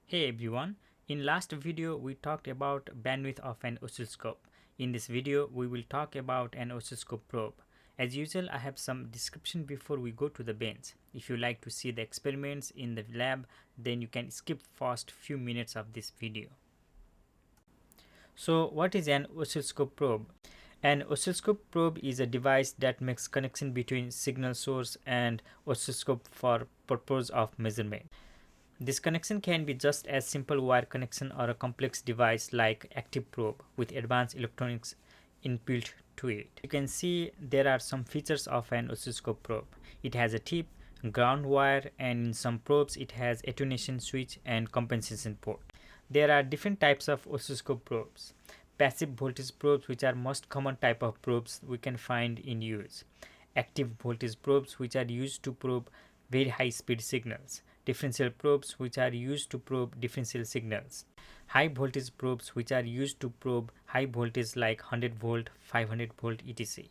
Hey everyone, in last video we talked about bandwidth of an oscilloscope. In this video we will talk about an oscilloscope probe. As usual I have some description before we go to the bench. If you like to see the experiments in the lab then you can skip first few minutes of this video. So what is an oscilloscope probe? An oscilloscope probe is a device that makes connection between signal source and oscilloscope for purpose of measurement. This connection can be just as simple wire connection or a complex device like active probe with advanced electronics inbuilt to it. You can see there are some features of an oscilloscope probe. It has a tip, ground wire, and in some probes it has attenuation switch and compensation port. There are different types of oscilloscope probes. Passive voltage probes, which are most common type of probes we can find in use. Active voltage probes, which are used to probe very high speed signals. Differential probes, which are used to probe differential signals. High voltage probes, which are used to probe high voltage like 100 volt, 500 volt etc.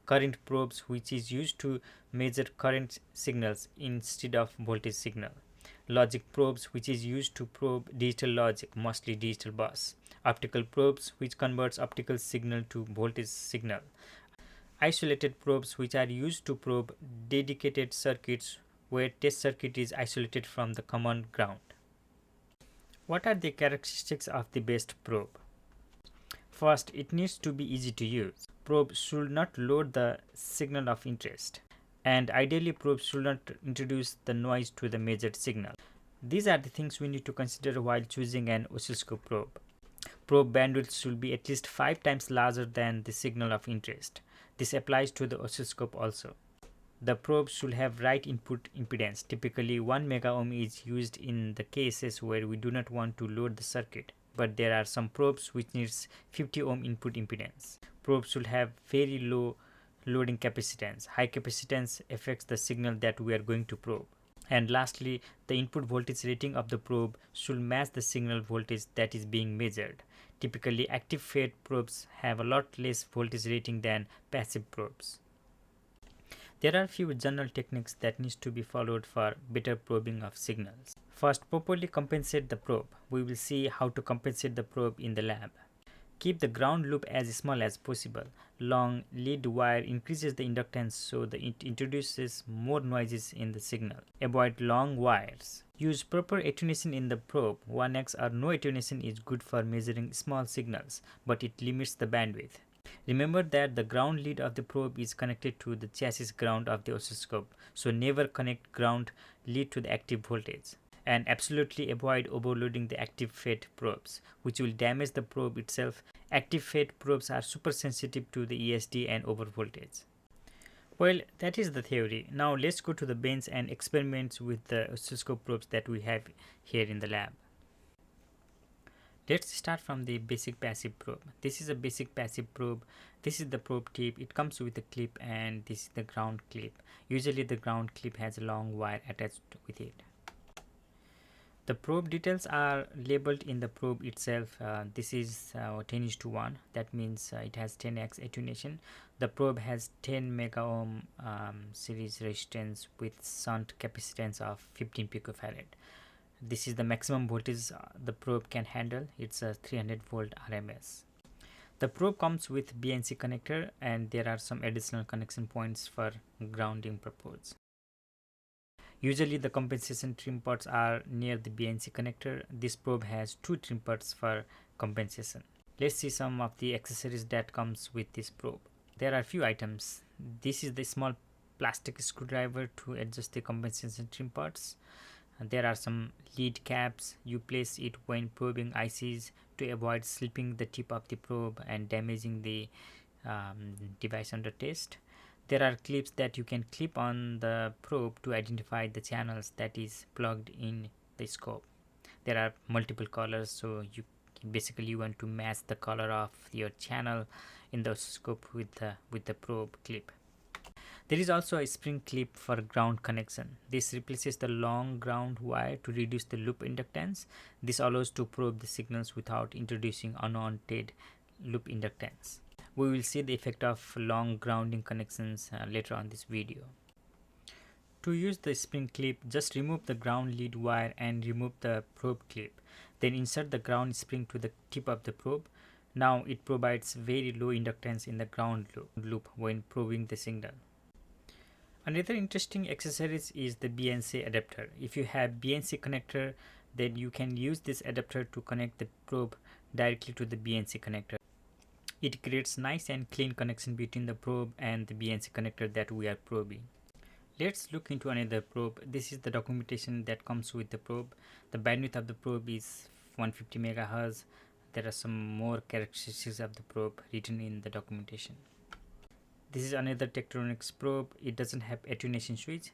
Current probes, which is used to measure current signals instead of voltage signal. Logic probes, which is used to probe digital logic, mostly digital bus. Optical probes, which converts optical signal to voltage signal. Isolated probes, which are used to probe dedicated circuits where test circuit is isolated from the common ground. What are the characteristics of the best probe? First, it needs to be easy to use. Probe should not load the signal of interest, and ideally probe should not introduce the noise to the measured signal. These are the things we need to consider while choosing an oscilloscope probe. Probe bandwidth should be at least 5 times larger than the signal of interest. This applies to the oscilloscope also. The probe should have right input impedance. Typically 1 mega ohm is used in the cases where we do not want to load the circuit, but there are some probes which needs 50 ohm input impedance. Probes should have very low loading capacitance. High capacitance affects the signal that we are going to probe. And lastly, the input voltage rating of the probe should match the signal voltage that is being measured. Typically active fed probes have a lot less voltage rating than passive probes. There are few general techniques that needs to be followed for better probing of signals. First, properly compensate the probe. We will see how to compensate the probe in the lab. Keep the ground loop as small as possible. Long lead wire increases the inductance so that it introduces more noises in the signal. Avoid long wires. Use proper attenuation in the probe. 1x or no attenuation is good for measuring small signals, but it limits the bandwidth. Remember that the ground lead of the probe is connected to the chassis ground of the oscilloscope, so never connect ground lead to the active voltage. And absolutely avoid overloading the active fed probes, which will damage the probe itself. Active fed probes are super sensitive to the ESD and overvoltage. Well, that is the theory. Now let's go to the bench and experiments with the oscilloscope probes that we have here in the lab. Let's start from the basic passive probe. This is a basic passive probe. This is the probe tip. It comes with a clip, and this is the ground clip. Usually the ground clip has a long wire attached with it. The probe details are labeled in the probe itself. This is 10:1. That means it has 10x attenuation. The probe has 10 mega ohm series resistance with shunt capacitance of 15 picofarad. This is the maximum voltage the probe can handle. It's a 300 volt RMS. The probe comes with BNC connector, and there are some additional connection points for grounding purpose. Usually the compensation trim parts are near the BNC connector. This probe has 2 trim parts for compensation. Let's see some of the accessories that comes with this probe. There are few items. This is the small plastic screwdriver to adjust the compensation trim parts. There are some lead caps. You place it when probing ICs to avoid slipping the tip of the probe and damaging the device under test. There are clips that you can clip on the probe to identify the channels that is plugged in the scope. There are multiple colors, so you basically want to match the color of your channel in the scope with the probe clip. There is also a spring clip for ground connection. This replaces the long ground wire to reduce the loop inductance. This allows to probe the signals without introducing unwanted loop inductance. We will see the effect of long grounding connections later on this video. To use the spring clip, just remove the ground lead wire and remove the probe clip. Then insert the ground spring to the tip of the probe. Now it provides very low inductance in the ground loop when probing the signal. Another interesting accessory is the BNC adapter. If you have BNC connector, then you can use this adapter to connect the probe directly to the BNC connector. It creates nice and clean connection between the probe and the BNC connector that we are probing. Let's look into another probe. This is the documentation that comes with the probe. The bandwidth of the probe is 150 MHz. There are some more characteristics of the probe written in the documentation. This is another Tektronix probe. It doesn't have attenuation switch.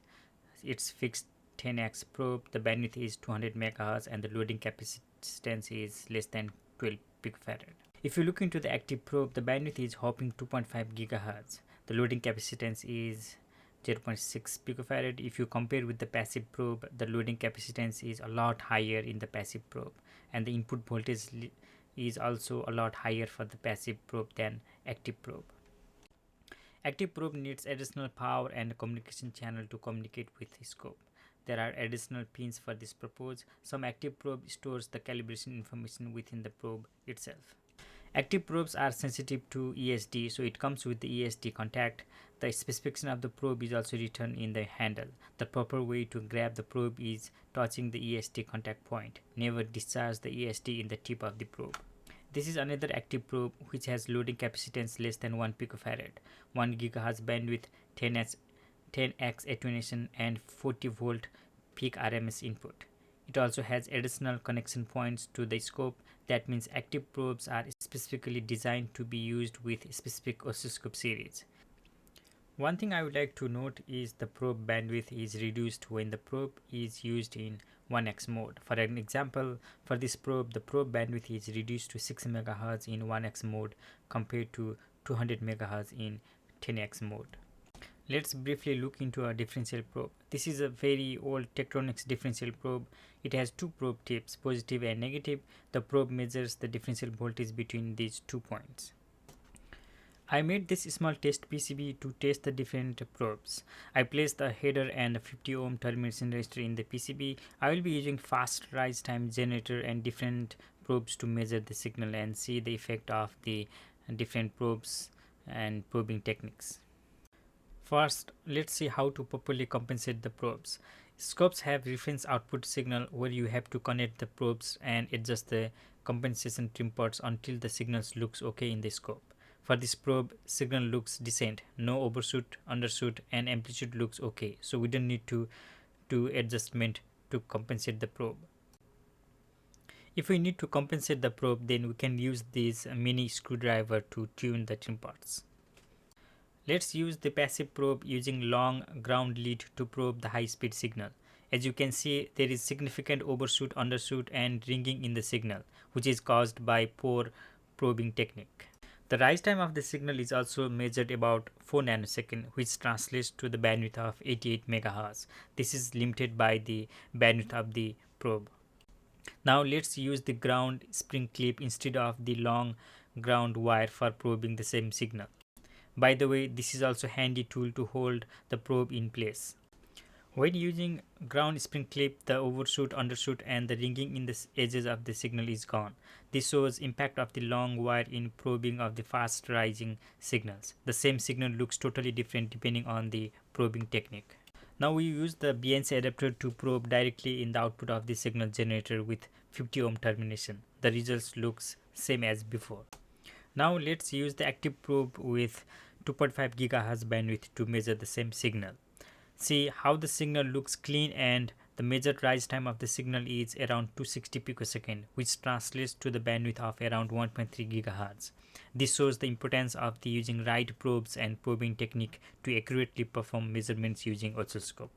It's fixed 10x probe. The bandwidth is 200 MHz and the loading capacitance is less than 12 picofarad. If you look into the active probe, the bandwidth is hopping 2.5 GHz. The loading capacitance is 0.6 picofarad. If you compare with the passive probe, the loading capacitance is a lot higher in the passive probe, and the input voltage is also a lot higher for the passive probe than active probe. Active probe needs additional power and a communication channel to communicate with the scope. There are additional pins for this purpose. Some active probe stores the calibration information within the probe itself. Active probes are sensitive to ESD, so it comes with the ESD contact. The specification of the probe is also written in the handle. The proper way to grab the probe is touching the ESD contact point. Never discharge the ESD in the tip of the probe. This is another active probe which has loading capacitance less than 1 picofarad, 1 GHz bandwidth, 10x attenuation and 40 volt peak RMS input. It also has additional connection points to the scope. That means active probes are specifically designed to be used with specific oscilloscope series. One thing I would like to note is the probe bandwidth is reduced when the probe is used in 1x mode. For an example, for this probe, the probe bandwidth is reduced to 6 MHz in 1x mode compared to 200 MHz in 10x mode. Let's briefly look into a differential probe. This is a very old Tektronix differential probe. It has two probe tips, positive and negative. The probe measures the differential voltage between these 2 points. I made this small test PCB to test the different probes. I placed a header and a 50 ohm termination resistor in the PCB. I will be using fast rise time generator and different probes to measure the signal and see the effect of the different probes and probing techniques. First, let's see how to properly compensate the probes. Scopes have reference output signal where you have to connect the probes and adjust the compensation trim pots until the signals looks okay in the scope. For this probe, signal looks decent, no overshoot, undershoot, and amplitude looks okay, so we don't need to do adjustment to compensate the probe. If we need to compensate the probe, then we can use this mini screwdriver to tune the trim pots. Let's use the passive probe using long ground lead to probe the high-speed signal. As you can see, there is significant overshoot, undershoot, and ringing in the signal, which is caused by poor probing technique. The rise time of the signal is also measured about 4 nanoseconds, which translates to the bandwidth of 88 MHz. This is limited by the bandwidth of the probe. Now let's use the ground spring clip instead of the long ground wire for probing the same signal. By the way, this is also a handy tool to hold the probe in place. When using ground spring clip, the overshoot, undershoot, and the ringing in the edges of the signal is gone. This shows impact of the long wire in probing of the fast rising signals. The same signal looks totally different depending on the probing technique. Now we use the BNC adapter to probe directly in the output of the signal generator with 50 ohm termination. The results looks same as before. Now let's use the active probe with 2.5 GHz bandwidth to measure the same signal. See how the signal looks clean, and the measured rise time of the signal is around 260 picosecond, which translates to the bandwidth of around 1.3 GHz. This shows the importance of using right probes and probing technique to accurately perform measurements using oscilloscope.